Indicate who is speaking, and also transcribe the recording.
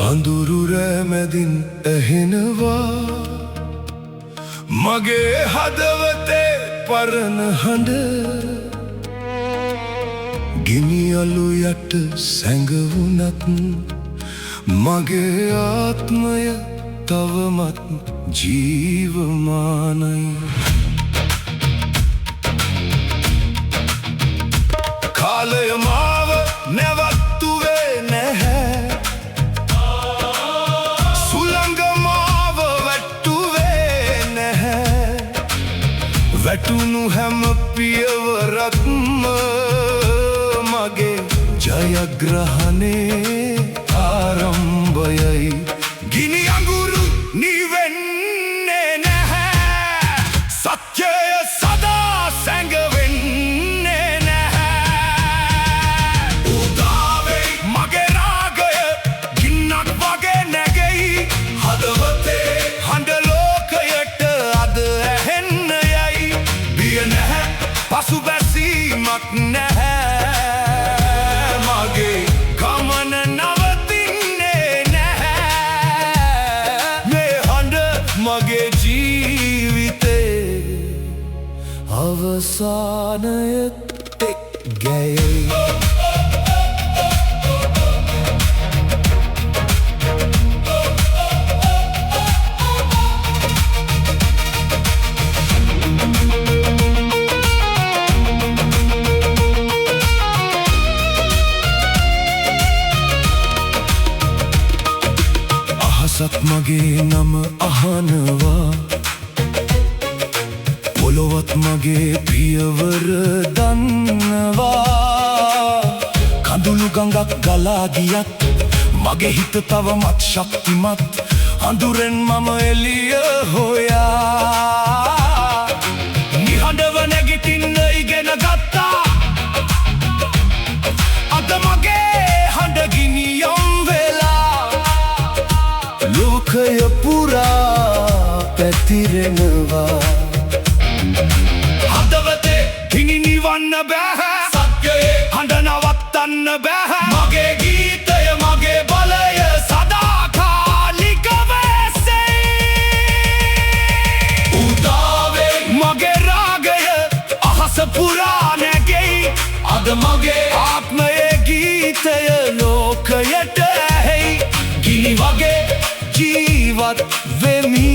Speaker 1: අඳුරු රැමැදින් ඇහෙනවා මගේ හදවතේ පරණ හඬ ගිනි අලු යට සැඟවුණත් මගේ ආත්මය තවමත් ජීවමානයි කාලය මාව නැවතුවේ නැහැ වැටුණු හැම පියවරක්ම මගේ ජයග්‍රහණේ ආරම්භයයි ගිනි අඟුරු නිවෙන්නේ නැහැ සත්‍යය සදා සැඟවෙන්නේ නැහැ උදාවේ මගේ රාගය ගින්නක් වගේ නැගෙයි හදවතේ හඬ ලෝකයට අද ඇහෙන්න පසුබැසීමක් නැහැ මගේ ගමන නවතින්නේ නැහැ මේ හඬ මගේ ජීවිතේ අවසානයට එක් ගැයෙයි සත් මගේ නම අහනවා පොළොවත් මගේ පියවර දන්නවා කඳුළු ගඟක් ගලා ගියත් මගේ හිත තවමත් ශක්තිමත් අඳුරෙන් මම එළිය හොයා නිහඬව නැගිටින්න ඉගෙන ගත්තා අද මගේ හඬ ගිනියම් වෙලා ලෝකය පුරා පැතිරෙනවා හදවතේ ගිනි නිවන්න බෑ සත්‍යයේ හඬ නවත්තන්න බෑ මගේ ගීතය මගේ බලය සදාකාලික වෙසෙයි උදාවේ මගේ රාගය අහස පුරා නැගෙයි අද මගේ ආත්මයේ ගීතය ලෝකයට ඇහෙයි ගිනි වගේ ජීවත් වෙමි